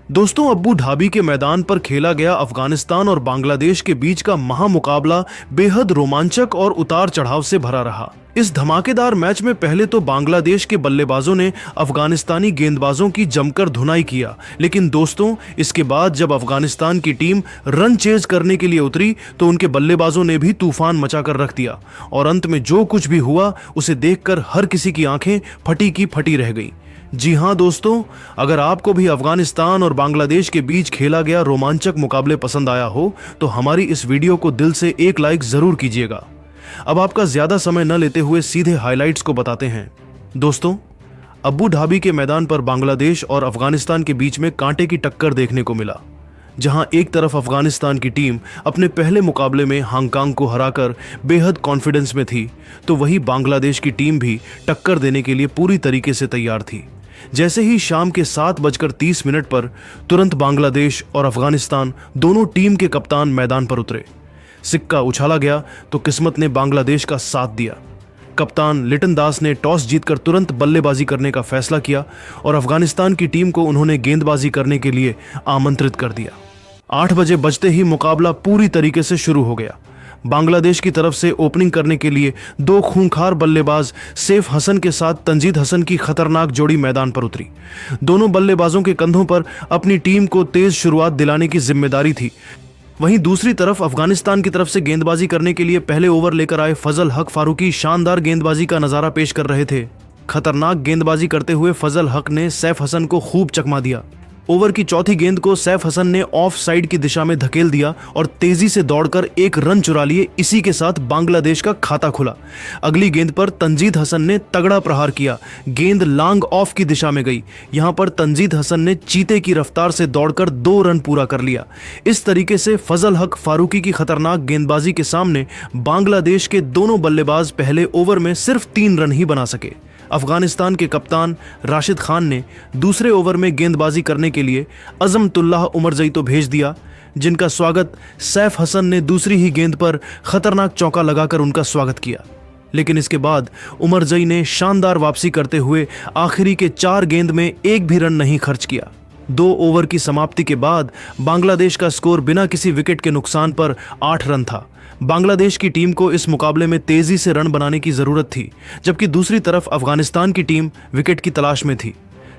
दोस्तों, अब्बू धाबी के मैदान पर खेला गया अफगानिस्तान और बांग्लादेश के बीच का महामुकाबला बेहद रोमांचक और उतार चढ़ाव से भरा रहा। इस धमाकेदार मैच में पहले तो बांग्लादेश के बल्लेबाजों ने अफगानिस्तानी गेंदबाजों की जमकर धुनाई किया, लेकिन दोस्तों इसके बाद जब अफगानिस्तान की टीम रन चेज करने के लिए उतरी तो उनके बल्लेबाजों ने भी तूफान मचाकर रख दिया और अंत में जो कुछ भी हुआ उसे देखकर हर किसी की आंखें फटी की फटी रह गई। जी हां दोस्तों, अगर आपको भी अफगानिस्तान और बांग्लादेश के बीच खेला गया रोमांचक मुकाबले पसंद आया हो तो हमारी इस वीडियो को दिल से एक लाइक जरूर कीजिएगा। अब आपका ज्यादा समय न लेते हुए सीधे हाइलाइट्स को बताते हैं। दोस्तों, अब्बू धाबी के मैदान पर बांग्लादेश और अफगानिस्तान के बीच में कांटे की टक्कर देखने को मिला, जहां एक तरफ अफगानिस्तान की टीम अपने पहले मुकाबले में हांगकांग को हराकर बेहद कॉन्फिडेंस में थी, तो वहीं बांग्लादेश की टीम भी टक्कर देने के लिए पूरी तरीके से तैयार थी। जैसे ही शाम के 7:30 पर तुरंत बांग्लादेश और अफगानिस्तान दोनों टीम के कप्तान मैदान पर उतरे। सिक्का उछाला गया तो किस्मत ने बांग्लादेश का साथ दिया। कप्तान लिटन दास ने टॉस जीतकर तुरंत बल्लेबाजी करने का फैसला किया और अफगानिस्तान की टीम को उन्होंने गेंदबाजी करने के लिए आमंत्रित कर दिया। 8 बजे बजते ही मुकाबला पूरी तरीके से शुरू हो गया। बांग्लादेश की तरफ से ओपनिंग करने के लिए दो खूंखार बल्लेबाज सैफ हसन के साथ तंजीद हसन की खतरनाक जोड़ी मैदान पर उतरी। दोनों बल्लेबाजों के कंधों पर अपनी टीम को तेज शुरुआत दिलाने की जिम्मेदारी थी। वहीं दूसरी तरफ अफगानिस्तान की तरफ से गेंदबाजी करने के लिए पहले ओवर लेकर आए फजल हक फारूकी शानदार गेंदबाजी का नजारा पेश कर रहे थे। खतरनाक गेंदबाजी करते हुए फजल हक ने सैफ हसन को खूब चकमा दिया। ओवर की चौथी गेंद को सैफ हसन ने ऑफ साइड की दिशा में धकेल दिया और तेजी से दौड़कर एक रन चुरा लिए। इसी के साथ बांग्लादेश का खाता खुला। अगली गेंद पर तंजीद हसन ने तगड़ा प्रहार किया। गेंद लॉन्ग ऑफ की दिशा में गई। यहां पर तंजीद हसन ने चीते की रफ्तार से दौड़कर 2 रन पूरा कर लिया। इस तरीके से फजल हक फारूकी की खतरनाक गेंदबाजी के सामने बांग्लादेश के दोनों बल्लेबाज पहले ओवर में सिर्फ 3 रन ही बना सके। अफगानिस्तान के कप्तान राशिद खान ने दूसरे ओवर में गेंदबाजी करने के लिए अजमतुल्लाह उमरजई तो भेज दिया, जिनका स्वागत सैफ हसन ने दूसरी ही गेंद पर खतरनाक चौका लगाकर उनका स्वागत किया। लेकिन इसके बाद उमरजई ने शानदार वापसी करते हुए आखिरी के 4 गेंद में एक भी रन नहीं खर्च किया। 2 ओवर की समाप्ति के बाद बांग्लादेश का स्कोर बिना किसी विकेट के नुकसान पर 8 रन था। बांग्लादेश की टीम को इस मुकाबले में तेजी से रन बनाने की जरूरत थी, जबकि दूसरी तरफ अफगानिस्तान की टीम विकेट की तलाश में थी।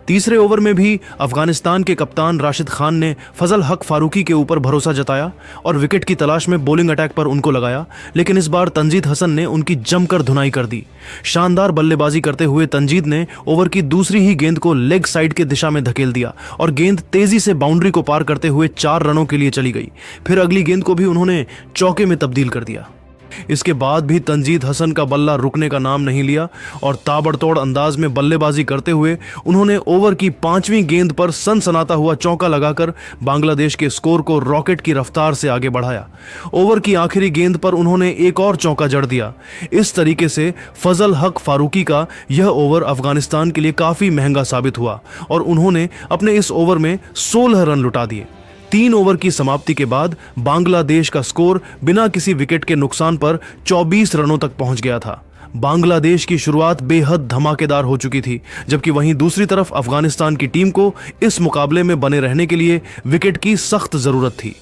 तीसरे ओवर में भी अफगानिस्तान के कप्तान राशिद खान ने फजल हक फारूकी के ऊपर भरोसा जताया और विकेट की तलाश में बॉलिंग अटैक पर उनको लगाया, लेकिन इस बार तंजीद हसन ने उनकी जमकर धुनाई कर दी। शानदार बल्लेबाजी करते हुए तंजीद ने ओवर की दूसरी ही गेंद को लेग साइड के दिशा में धकेल दिया और गेंद तेजी से बाउंड्री को पार करते हुए 4 रनों के लिए चली गई। फिर अगली गेंद को भी उन्होंने चौके में तब्दील कर दिया। इसके बाद भी तंजीद हसन का बल्ला रुकने का नाम नहीं लिया और ताबड़तोड़ अंदाज में बल्लेबाजी करते हुए उन्होंने ओवर की 5वीं गेंद पर सनसनाता हुआ चौका लगाकर बांग्लादेश के स्कोर को रॉकेट की रफ्तार से आगे बढ़ाया। ओवर की आखिरी गेंद पर उन्होंने एक और चौका जड़ दिया। इस तरीके से फजल हक फारूकी का यह ओवर अफगानिस्तान के लिए काफी महंगा साबित हुआ और उन्होंने अपने इस ओवर में 16 रन लुटा दिए। 3 ओवर की समाप्ति के बाद बांग्लादेश का स्कोर बिना किसी विकेट के नुकसान पर 24 रनों तक पहुंच गया था। बांग्लादेश की शुरुआत बेहद धमाकेदार हो चुकी थी, जबकि वहीं दूसरी तरफ अफगानिस्तान की टीम को इस मुकाबले में बने रहने के लिए विकेट की सख्त जरूरत थी।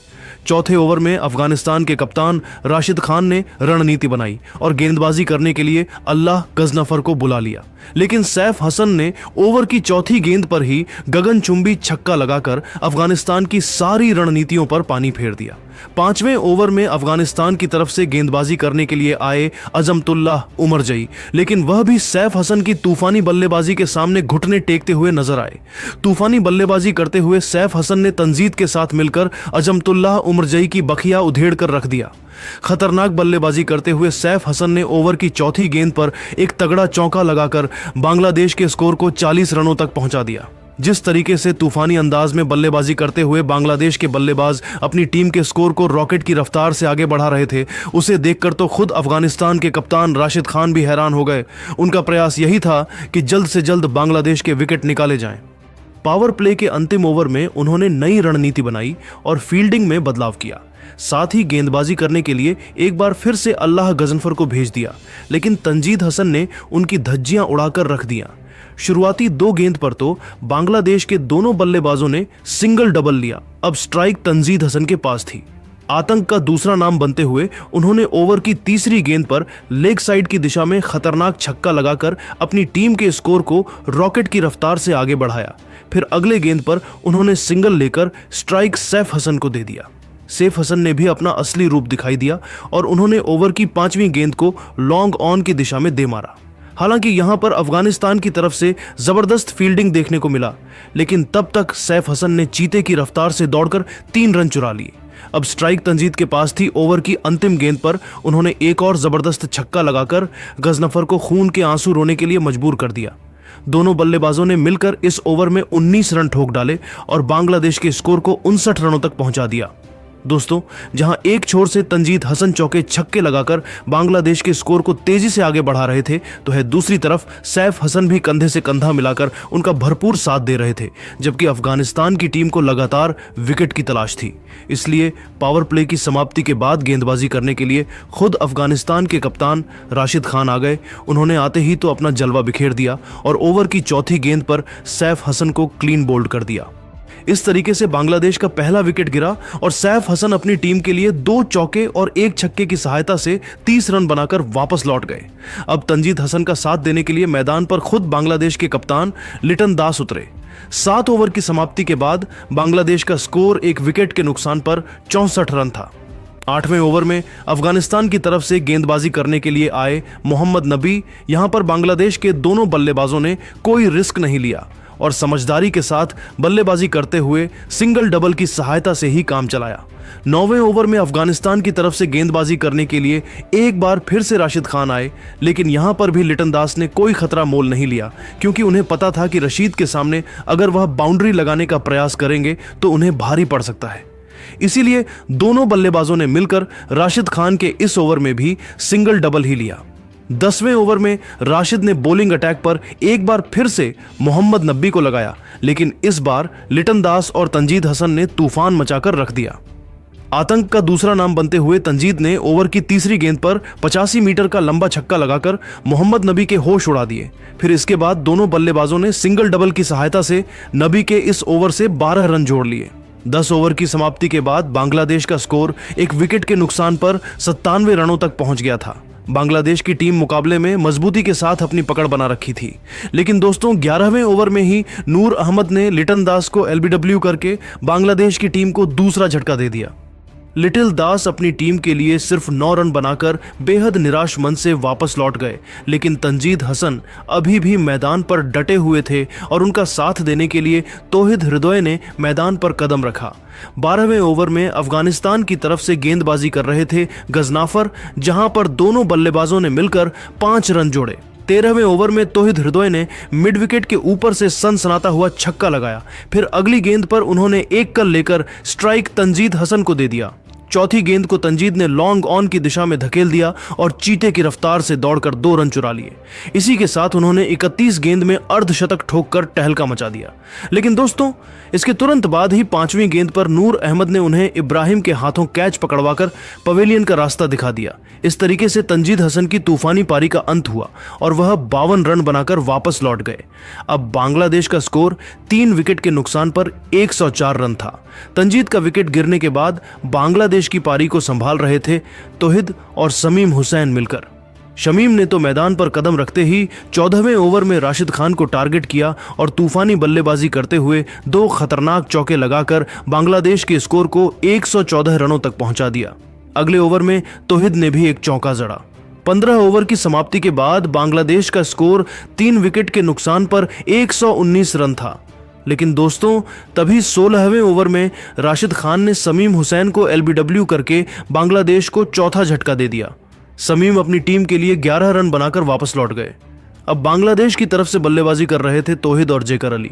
चौथे ओवर में अफगानिस्तान के कप्तान राशिद खान ने रणनीति बनाई और गेंदबाजी करने के लिए अल्लाह गजनफर को बुला लिया, लेकिन सैफ हसन ने ओवर की चौथी गेंद पर ही गगनचुंबी छक्का लगाकर अफगानिस्तान की सारी रणनीतियों पर पानी फेर दिया। 5वें ओवर में अफगानिस्तान की तरफ से गेंदबाजी करने के लिए आए अजमतुल्लाह उमरजई, लेकिन वह भी सैफ हसन की तूफानी बल्लेबाजी के सामने घुटने टेकते हुए नजर आए। तूफानी बल्लेबाजी करते हुए सैफ हसन ने तंजीद के साथ मिलकर अजमतुल्लाह उमरजई की बखिया उधेड़ कर रख दिया। खतरनाक बल्लेबाजी करते हुए सैफ हसन ने ओवर की चौथी गेंद पर एक तगड़ा चौका लगाकर बांग्लादेश के स्कोर को 40 रनों तक पहुंचा दिया। जिस तरीके से तूफानी अंदाज में बल्लेबाजी करते हुए बांग्लादेश के बल्लेबाज अपनी टीम के स्कोर को रॉकेट की रफ्तार से आगे बढ़ा रहे थे, उसे देखकर तो खुद अफगानिस्तान के कप्तान राशिद खान भी हैरान हो गए। उनका प्रयास यही था कि जल्द से जल्द बांग्लादेश के विकेट निकाले जाएं। पावर प्ले के अंतिम ओवर में उन्होंने नई रणनीति बनाई और फील्डिंग में बदलाव किया। साथ ही गेंदबाजी करने के लिए एक बार फिर से अल्लाह गजनफर को भेज दिया, लेकिन तंजीद हसन ने उनकी धज्जियां उड़ाकर रख दिया। शुरुआती 2 गेंद पर तो बांग्लादेश के दोनों बल्लेबाजों ने सिंगल डबल लिया। अब स्ट्राइक तंजीद हसन के पास थी। आतंक का दूसरा नाम बनते हुए उन्होंने ओवर की तीसरी गेंद पर लेग साइड की दिशा में खतरनाक छक्का लगाकर अपनी टीम के स्कोर को रॉकेट की रफ्तार से आगे बढ़ाया। फिर अगले गेंद पर उन्होंने सिंगल लेकर स्ट्राइक सैफ हसन को दे दिया। सैफ हसन ने भी अपना असली रूप दिखाई दिया और उन्होंने ओवर की 5वीं गेंद को लॉन्ग ऑन की दिशा में दे मारा। हालांकि यहां पर अफगानिस्तान की तरफ से जबरदस्त फील्डिंग देखने को मिला, लेकिन तब तक सैफ हसन ने चीते की रफ्तार से दौड़कर 3 रन चुरा लिए। अब स्ट्राइक तंजीद के पास थी। ओवर की अंतिम गेंद पर उन्होंने एक और जबरदस्त छक्का लगाकर गजनफर को खून के आंसू रोने के लिए मजबूर कर दिया। दोनों बल्लेबाजों ने मिलकर इस ओवर में 19 रन ठोक डाले और बांग्लादेश के स्कोर को 59 रनों तक पहुंचा दिया। दोस्तों, जहां एक छोर से तंजीद हसन चौके छक्के लगाकर बांग्लादेश के स्कोर को तेजी से आगे बढ़ा रहे थे, तो है दूसरी तरफ सैफ हसन भी कंधे से कंधा मिलाकर उनका भरपूर साथ दे रहे थे, जबकि अफगानिस्तान की टीम को लगातार विकेट की तलाश थी। इसलिए पावर प्ले की समाप्ति के बाद गेंदबाजी करने के लिए खुद अफगानिस्तान के कप्तान राशिद खान आ गए। उन्होंने आते ही तो अपना जलवा बिखेर दिया और ओवर की चौथी गेंद पर सैफ हसन को क्लीन बोल्ड कर दिया। इस तरीके से बांग्लादेश का पहला विकेट गिरा और सैफ हसन अपनी टीम के लिए 2 चौके और 1 छक्के की सहायता से 30 रन बनाकर वापस लौट गए। अब तंजीद हसन का साथ देने के लिए मैदान पर खुद बांग्लादेश के कप्तान लिटन दास उतरे। 7 ओवर की समाप्ति के बाद बांग्लादेश का स्कोर 1 विकेट के नुकसान पर 64 रन था। 8वें ओवर में अफगानिस्तान की तरफ से गेंदबाजी करने के लिए आए मोहम्मद नबी। यहां पर बांग्लादेश के दोनों बल्लेबाजों ने कोई रिस्क नहीं लिया और समझदारी के साथ बल्लेबाजी करते हुए सिंगल डबल की सहायता से ही काम चलाया। 9वें ओवर में अफगानिस्तान की तरफ से गेंदबाजी करने के लिए एक बार फिर से राशिद खान आए, लेकिन यहां पर भी लिटन दास ने कोई खतरा मोल नहीं लिया, क्योंकि उन्हें पता था कि रशीद के सामने अगर वह बाउंड्री लगाने का प्रयास करेंगे तो उन्हें भारी पड़ सकता है। इसीलिए दोनों बल्लेबाजों ने मिलकर राशिद खान के इस ओवर में भी सिंगल डबल ही लिया। 10वें ओवर में राशिद ने बॉलिंग अटैक पर एक बार फिर से मोहम्मद नबी को लगाया, लेकिन इस बार लिटन दास और तंजीद हसन ने तूफान मचाकर रख दिया। आतंक का दूसरा नाम बनते हुए तंजीद ने ओवर की तीसरी गेंद पर 85 मीटर का लंबा छक्का लगाकर मोहम्मद नबी के होश उड़ा दिए। फिर इसके बाद दोनों बल्लेबाजों ने सिंगल डबल की सहायता से नबी के इस ओवर से 12 रन जोड़ लिए। 10 ओवर की समाप्ति के बाद बांग्लादेश का स्कोर 1 विकेट के नुकसान पर 97 रनों तक पहुंच गया था। बांग्लादेश की टीम मुकाबले में मजबूती के साथ अपनी पकड़ बना रखी थी, लेकिन दोस्तों 11वें ओवर में ही नूर अहमद ने लिटन दास को एलबीडब्ल्यू करके बांग्लादेश की टीम को दूसरा झटका दे दिया। लिटिल दास अपनी टीम के लिए सिर्फ 9 रन बनाकर बेहद निराश मन से वापस लौट गए, लेकिन तंजीद हसन अभी भी मैदान पर डटे हुए थे और उनका साथ देने के लिए तौहिद हृदय ने मैदान पर कदम रखा। 12वें ओवर में अफगानिस्तान की तरफ से गेंदबाजी कर रहे थे गजनाफर, जहां पर दोनों बल्लेबाजों ने मिलकर 5 रन जोड़े। 13वें ओवर में तौहिद हृदय ने मिड विकेट के ऊपर से सनसनाता हुआ छक्का लगाया। फिर अगली गेंद पर उन्होंने एक कल लेकर स्ट्राइक तंजीद हसन को दे दिया। चौथी गेंद को तंजीद ने लॉन्ग ऑन की दिशा में धकेल दिया और चीते की रफ्तार से दौड़कर 2 रन चुरा लिए। इसी के साथ उन्होंने 31 गेंद में अर्धशतक ठोककर टहलका मचा दिया। लेकिन दोस्तों, इसके तुरंत बाद ही 5वीं गेंद पर नूर अहमद ने उन्हें इब्राहिम के हाथों कैच पकड़वाकर पवेलियन का रास्ता दिखा दिया। इस तरीके से तंजीद हसन की तूफानी पारी का अंत हुआ और वह 52 रन बनाकर वापस लौट गए। अब बांग्लादेश का स्कोर 3 विकेट के नुकसान पर 104 रन था। तंजीद का विकेट गिरने के बाद बांग्लादेश की पारी को संभाल रहे थे तौहिद और शमीम हुसैन मिलकर। शमीम ने तो मैदान पर कदम रखते ही 14वें ओवर में राशिद खान को टारगेट किया और तूफानी बल्लेबाजी करते हुए 2 खतरनाक चौके लगाकर बांग्लादेश के स्कोर को 114 रनों तक पहुंचा दिया। अगले ओवर में तौहिद ने भी एक चौका जड़ा। 15 ओवर की समाप्ति के बाद बांग्लादेश का स्कोर 3 विकेट के नुकसान पर 119 रन था। लेकिन दोस्तों, तभी 16वें ओवर में राशिद खान ने शमीम हुसैन को एलबीडब्ल्यू करके बांग्लादेश को चौथा झटका दे दिया। शमीम अपनी टीम के लिए 11 रन बनाकर वापस लौट गए। अब बांग्लादेश की तरफ से बल्लेबाजी कर रहे थे तौहिद और जेकर अली।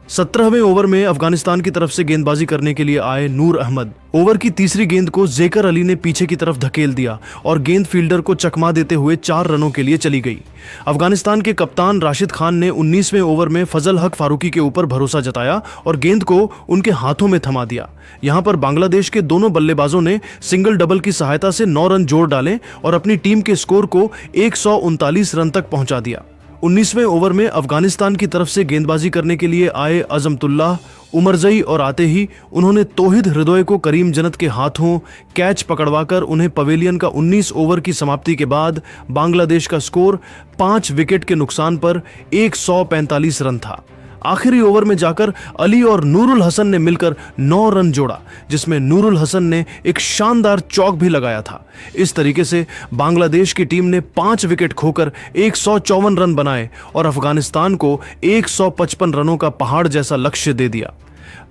17वें ओवर में अफगानिस्तान की तरफ से गेंदबाजी करने के लिए आए नूर अहमद। ओवर की तीसरी गेंद को जेकर अली ने पीछे की तरफ धकेल दिया और गेंद फील्डर को चकमा देते हुए 4 रनों के लिए चली गई। अफगानिस्तान के कप्तान राशिद खान ने 19वें ओवर में फजल हक फारूकी के ऊपर भरोसा जताया और गेंद को उनके हाथों में थमा दिया। यहां पर बांग्लादेश के दोनों बल्लेबाजों ने सिंगल डबल की सहायता से 9 रन जोड़ डाले और अपनी टीम के स्कोर को 139 रन तक पहुंचा दिया। 19वें ओवर में अफगानिस्तान की तरफ से गेंदबाजी करने के लिए आए अजमतुल्लाह उमरजई और आते ही उन्होंने तौहिद हृदय को करीम जन्नत के हाथों कैच पकड़वाकर उन्हें पवेलियन का 19 ओवर की समाप्ति के बाद बांग्लादेश का स्कोर 5 विकेट के नुकसान पर 145 रन था। आखिरी ओवर में जाकर अली और नूरुल हसन ने मिलकर 9 रन जोड़ा, जिसमें नूरुल हसन ने एक शानदार चौक भी लगाया था। इस तरीके से बांग्लादेश की टीम ने 5 विकेट खोकर 154 रन बनाए और अफगानिस्तान को 155 रनों का पहाड़ जैसा लक्ष्य दे दिया।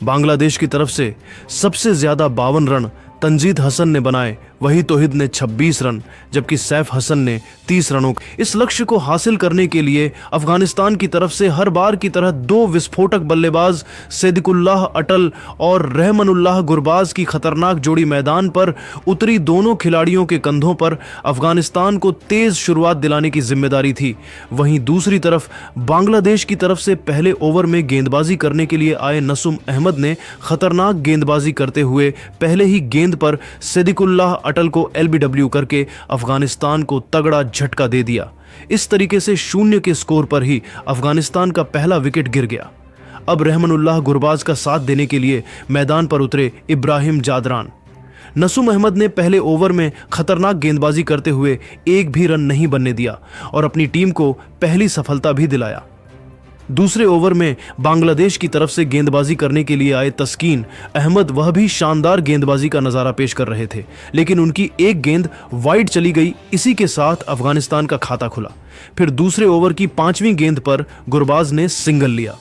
बांग्लादेश की तरफ से सबसे ज्यादा 52 रन तंजीद हसन ने बनाए, वही तौहिद ने 26 रन जबकि सैफ हसन ने 30 रनों। इस लक्ष्य को हासिल करने के लिए अफगानिस्तान की तरफ से हर बार की तरह 2 विस्फोटक बल्लेबाज सिद्दीकुल्लाह अटल और रहमानुल्लाह गुरबाज की खतरनाक जोड़ी मैदान पर उतरी। दोनों खिलाड़ियों के कंधों पर अफगानिस्तान को तेज शुरुआत दिलाने की जिम्मेदारी थी। वहीं दूसरी तरफ बांग्लादेश की तरफ से पहले ओवर में गेंदबाजी करने के लिए आए नसूम अहमद ने खतरनाक गेंदबाजी करते हुए पहले ही गेंद पर सिद्दीकुल्लाह अटल को एलबीडब्ल्यू करके अफगानिस्तान को तगड़ा झटका दे दिया। इस तरीके से 0 के स्कोर पर ही अफगानिस्तान का पहला विकेट गिर गया। अब रहमानुल्लाह गुरबाज का साथ देने के लिए मैदान पर उतरे इब्राहिम जादरान। नसूम अहमद ने पहले ओवर में खतरनाक गेंदबाजी करते हुए एक भी रन नहीं बनने दिया और अपनी टीम को पहली सफलता भी दिलाया। दूसरे ओवर में बांग्लादेश की तरफ से गेंदबाजी करने के लिए आए तस्कीन अहमद वह भी शानदार गेंदबाजी का नजारा पेश कर रहे थे, लेकिन उनकी एक गेंद वाइड चली गई। इसी के साथ अफगानिस्तान का खाता खुला। फिर दूसरे ओवर की 5वीं गेंद पर गुरबाज ने सिंगल लिया।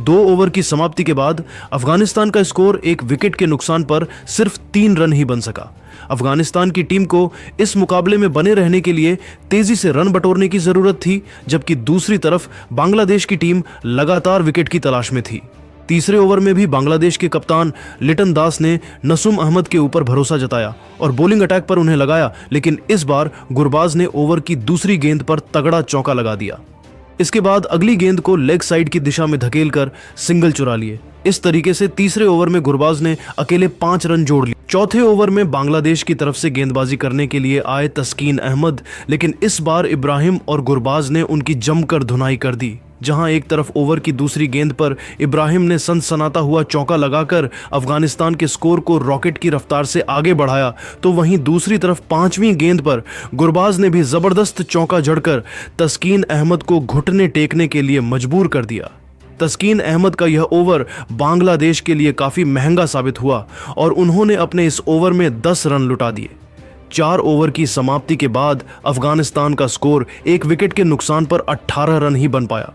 2 ओवर की समाप्ति के बाद अफगानिस्तान का स्कोर 1 विकेट के नुकसान पर सिर्फ 3 रन ही बन सका। अफगानिस्तान की टीम को इस मुकाबले में बने रहने के लिए तेजी से रन बटोरने की जरूरत थी, जबकि दूसरी तरफ बांग्लादेश की टीम लगातार विकेट की तलाश में थी। तीसरे ओवर में भी बांग्लादेश के कप्तान लिटन दास ने नसूम अहमद के ऊपर भरोसा जताया और बॉलिंग अटैक पर उन्हें लगाया, लेकिन इस बार गुरबाज ने ओवर की दूसरी गेंद पर तगड़ा चौका लगा दिया। इसके बाद अगली गेंद को लेग साइड की दिशा में धकेलकर सिंगल चुरा लिए। इस तरीके से तीसरे ओवर में गुरबाज ने अकेले 5 रन जोड़ लिए। चौथे ओवर में बांग्लादेश की तरफ से गेंदबाजी करने के लिए आए तस्कीन अहमद, लेकिन इस बार इब्राहिम और गुरबाज ने उनकी जमकर धुनाई कर दी। जहां एक तरफ ओवर की दूसरी गेंद पर इब्राहिम ने सनसनाता हुआ चौका लगाकर अफगानिस्तान के स्कोर को रॉकेट की रफ्तार से आगे बढ़ाया, तो वहीं दूसरी तरफ 5वीं गेंद पर गुरबाज ने भी जबरदस्त चौका जड़कर तस्कीन अहमद को घुटने टेकने के लिए मजबूर कर दिया। तस्कीन अहमद का यह ओवर बांग्लादेश के लिए काफी महंगा साबित हुआ और उन्होंने अपने इस ओवर में 10 रन लुटा दिए। 4 ओवर की समाप्ति के बाद अफगानिस्तान का स्कोर 1 विकेट के नुकसान पर 18 रन ही बन पाया।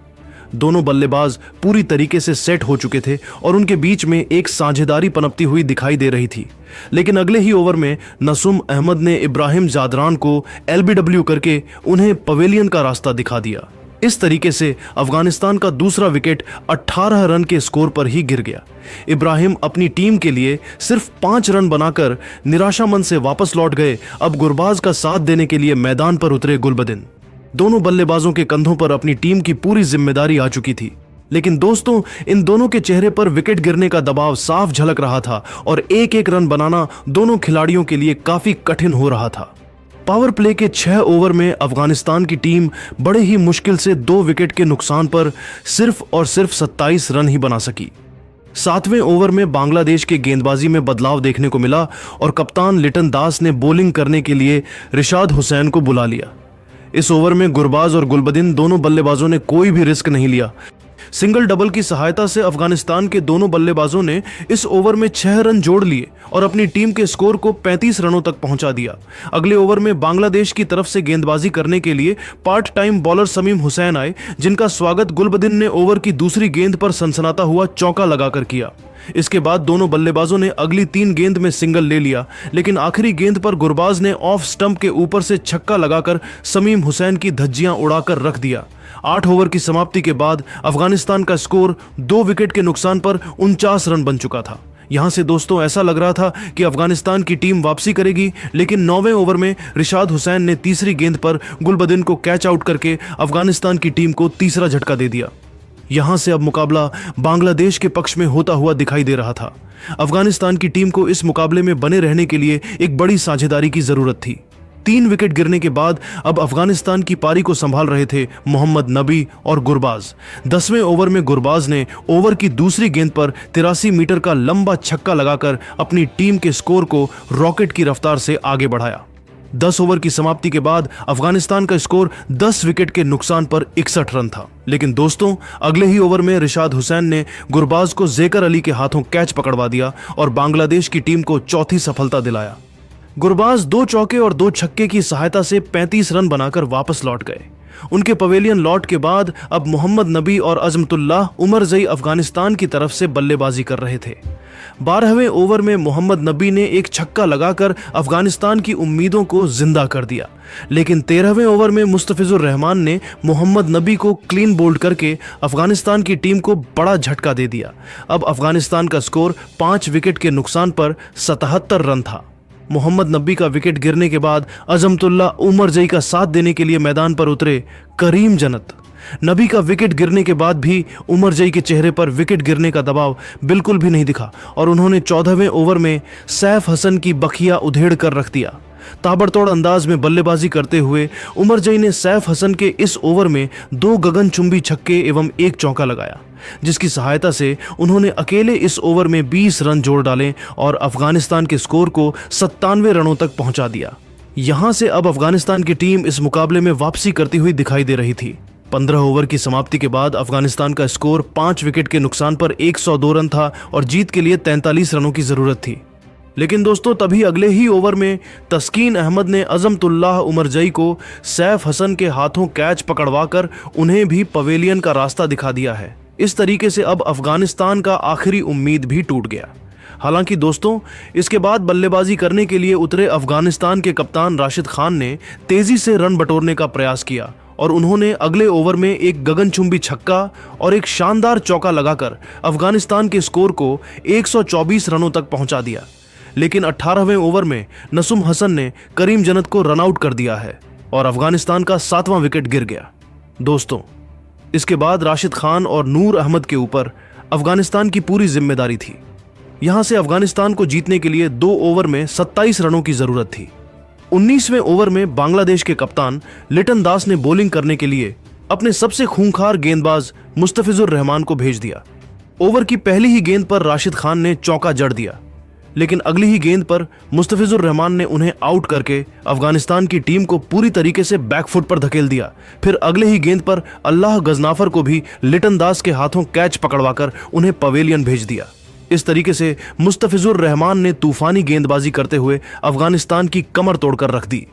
दोनों बल्लेबाज पूरी तरीके से सेट हो चुके थे और उनके बीच में एक साझेदारी पनपती हुई दिखाई दे रही थी, लेकिन अगले ही ओवर में नसूम अहमद ने इब्राहिम जादरान को एलबीडब्ल्यू करके उन्हें पवेलियन का रास्ता दिखा दिया। इस तरीके से अफगानिस्तान का दूसरा विकेट 18 रन के स्कोर पर ही गिर गया। इब्राहिम अपनी टीम के लिए सिर्फ 5 रन बनाकर निराशामंद से वापस लौट गए। अब गुरबाज का साथ देने के लिए मैदान पर उतरे गुलबदिन। दोनों बल्लेबाजों के कंधों पर अपनी टीम की पूरी जिम्मेदारी आ चुकी थी, लेकिन दोस्तों इन दोनों के चेहरे पर विकेट गिरने का दबाव साफ झलक रहा था और एक रन बनाना दोनों खिलाड़ियों के लिए काफी कठिन हो रहा था। पावर प्ले के 6 ओवर में अफगानिस्तान की टीम बड़े ही मुश्किल से 2 विकेट के नुकसान पर सिर्फ और सिर्फ 27 रन ही बना सकी। 7वें ओवर में बांग्लादेश के गेंदबाजी में बदलाव देखने को मिला और कप्तान लिटन दास ने बॉलिंग करने के लिए रिशाद हुसैन को बुला लिया। इस ओवर में गुरबाज और गुलबदिन दोनों बल्लेबाजों ने कोई भी रिस्क नहीं लिया। सिंगल डबल की सहायता से अफगानिस्तान के दोनों बल्लेबाजों ने इस ओवर में 6 रन जोड़ लिए और अपनी टीम के स्कोर को 35 रनों तक पहुंचा दिया। अगले ओवर में बांग्लादेश की तरफ से गेंदबाजी करने के लिए part time bowler Sameem Hussain आए, जिनका स्वागत गुलबदिन ने ओवर की दूसरी गेंद पर सनसनाता हुआ चौका लगाकर किया। इसके बाद दोनों बल्लेबाजों ने अगली 3 गेंद में सिंगल ले लिया, लेकिन आखिरी गेंद पर गुरबाज ने ऑफ स्टंप के ऊपर से छक्का लगाकर समीम हुसैन की धज्जियां उड़ाकर रख दिया। 8 ओवर की समाप्ति के बाद अफगानिस्तान का स्कोर 2 विकेट के नुकसान पर 49 रन बन चुका था। यहां से दोस्तों ऐसा लग रहा था कि अफगानिस्तान की टीम वापसी करेगी, लेकिन 9वें ओवर में रिशाद हुसैन ने तीसरी गेंद पर गुलबदिन को कैच आउट करके अफगानिस्तान की टीम को तीसरा झटका दे दिया। यहां से अब मुकाबला बांग्लादेश के पक्ष में होता हुआ दिखाई दे रहा था। अफगानिस्तान की टीम को इस मुकाबले में बने रहने के लिए एक बड़ी साझेदारी की जरूरत थी। 3 विकेट गिरने के बाद अब अफगानिस्तान की पारी को संभाल रहे थे मोहम्मद नबी और गुरबाज। 10वें ओवर में गुरबाज ने ओवर की दूसरी गेंद पर 83 मीटर का लंबा छक्का लगाकर अपनी टीम के स्कोर को रॉकेट की रफ्तार से आगे बढ़ाया। 10 ओवर की समाप्ति के बाद अफगानिस्तान का स्कोर 10 विकेट के नुकसान पर 61 रन था। लेकिन दोस्तों, अगले ही ओवर में रिशाद हुसैन ने गुरबाज को जेकर अली के हाथों कैच पकड़वा दिया और बांग्लादेश की टीम को चौथी सफलता दिलाया। गुरबाज 2 चौके और 2 छक्के की सहायता से 35 रन बनाकर वापस लौट गए। उनके पवेलियन लौट के बाद अब मोहम्मद नबी और अजमतुल्लाह उमरजई अफगानिस्तान की तरफ से बल्लेबाजी कर रहे थे। 12वें ओवर में मोहम्मद नबी ने एक छक्का लगाकर अफगानिस्तान की उम्मीदों को जिंदा कर दिया, लेकिन 13वें ओवर में मुस्तफिजुर रहमान ने मोहम्मद नबी को क्लीन बोल्ड करके अफगानिस्तान की टीम को बड़ा झटका दे दिया। अब अफगानिस्तान का स्कोर 5 विकेट के नुकसान पर 77 रन था। मोहम्मद नबी का विकेट गिरने के बाद अजमतुल्लाह उमरजई का साथ देने के लिए मैदान पर उतरे करीम जन्नत। नबी का विकेट गिरने के बाद भी उमरजई के चेहरे पर विकेट गिरने का दबाव बिल्कुल भी नहीं दिखा और उन्होंने 14वें ओवर में सैफ हसन की बखिया उधेड़ कर रख दिया। ताबड़तोड़ अंदाज में बल्लेबाजी करते हुए उमरजई ने सैफ हसन के इस ओवर में 2 गगनचुंबी छक्के एवं 1 चौका लगाया, जिसकी सहायता से उन्होंने अकेले इस ओवर में 20 रन जोड़ डाले और अफगानिस्तान के स्कोर को 97 रनों तक पहुंचा दिया। यहां से अब अफगानिस्तान की टीम इस मुकाबले में वापसी करती हुई दिखाई दे रही थी। 15 ओवर की समाप्ति के बाद अफगानिस्तान का स्कोर 5 विकेट के नुकसान पर 102 रन था और जीत के लिए 43 रनों की जरूरत थी। लेकिन दोस्तों, तभी अगले ही ओवर में तस्कीन अहमद ने अजमतुल्लाह उमरजई को सैफ हसन के हाथों कैच पकड़वाकर उन्हें भी पवेलियन का रास्ता दिखा दिया है। इस तरीके से अब अफगानिस्तान का आखिरी उम्मीद भी टूट गया। हालांकि दोस्तों, इसके बाद बल्लेबाजी करने के लिए उतरे अफगानिस्तान के कप्तान राशिद खान ने तेजी से रन बटोरने का प्रयास किया और उन्होंने अगले ओवर में एक गगनचुंबी छक्का और एक शानदार चौका लगाकर अफगानिस्तान के स्कोर को 124 रनों तक पहुंचा दिया। लेकिन 18वें ओवर में नसूम हसन ने करीम जन्नत को रन आउट कर दिया है और अफगानिस्तान का 7वां विकेट गिर गया। दोस्तों, इसके बाद राशिद खान और नूर अहमद के ऊपर अफगानिस्तान की पूरी जिम्मेदारी थी। यहां से अफगानिस्तान को जीतने के लिए 2 ओवर में 27 रनों की जरूरत थी। 19वें ओवर में बांग्लादेश के कप्तान लिटन दास ने बॉलिंग करने के लिए अपने सबसे खूंखार गेंदबाज मुस्तफिजुर रहमान को भेज दिया। ओवर की पहली ही गेंद पर राशिद खान ने चौका जड़ दिया, लेकिन अगली ही गेंद पर मुस्तफिजुर रहमान ने उन्हें आउट करके अफगानिस्तान की टीम को पूरी तरीके से बैकफुट पर धकेल दिया। फिर अगले ही गेंद पर अल्लाह गजनाफर को भी लिटन दास के हाथों कैच पकड़वाकर उन्हें पवेलियन भेज दिया। इस तरीके से मुस्तफिजुर रहमान ने तूफानी गेंदबाजी करते हुए अफगानिस्तान की कमर तोड़कर रख दी।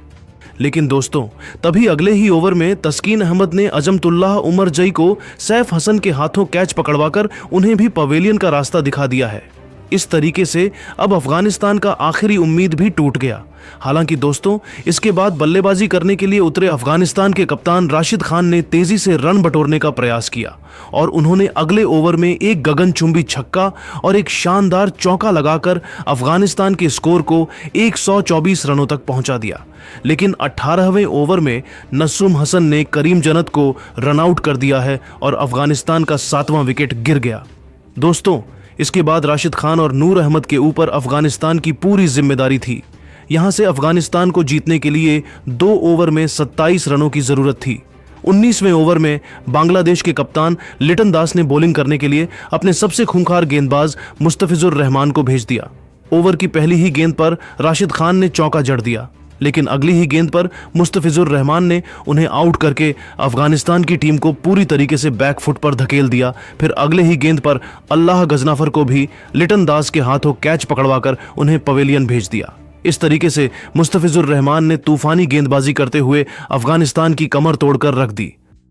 लेकिन दोस्तों, तभी अगले ही ओवर में तस्कीन अहमद ने अजमतुल्लाह उमरजई को सैफ हसन के हाथों कैच पकड़वाकर उन्हें भी पवेलियन का रास्ता दिखा दिया है। इस तरीके से अब अफगानिस्तान का आखिरी उम्मीद भी टूट गया। हालांकि दोस्तों, इसके बाद बल्लेबाजी करने के लिए उतरे अफगानिस्तान के कप्तान राशिद खान ने तेजी से रन बटोरने का प्रयास किया और उन्होंने अगले ओवर में एक गगनचुंबी छक्का और एक शानदार चौका लगाकर अफगानिस्तान के स्कोर को 124 रनों तक पहुंचा दिया। लेकिन 18वें ओवर में नसूम हसन ने करीम जन्नत को रन आउट कर दिया है और अफगानिस्तान का 7वां विकेट गिर गया। दोस्तों, इसके बाद राशिद खान और नूर अहमद के ऊपर अफगानिस्तान की पूरी जिम्मेदारी थी। यहां से अफगानिस्तान को जीतने के लिए 2 ओवर में 27 रनों की जरूरत थी। 19वें ओवर में बांग्लादेश के कप्तान लिटन दास ने बॉलिंग करने के लिए अपने सबसे खूंखार गेंदबाज मुस्तफिजुर रहमान को भेज दिया। ओवर की पहली ही गेंद पर राशिद खान ने चौका जड़ दिया, लेकिन अगली ही गेंद पर मुस्तफिजुर रहमान ने उन्हें आउट करके अफगानिस्तान की टीम को पूरी तरीके से बैकफुट पर धकेल दिया। फिर अगले ही गेंद पर अल्लाह गजनाफर को भी लिटन दास के हाथों कैच पकड़वाकर उन्हें पवेलियन भेज दिया। इस तरीके से मुस्तफिजुर रहमान ने तूफानी गेंदबाजी करते हुए अफगानिस्तान की कमर तोड़कर रख दी।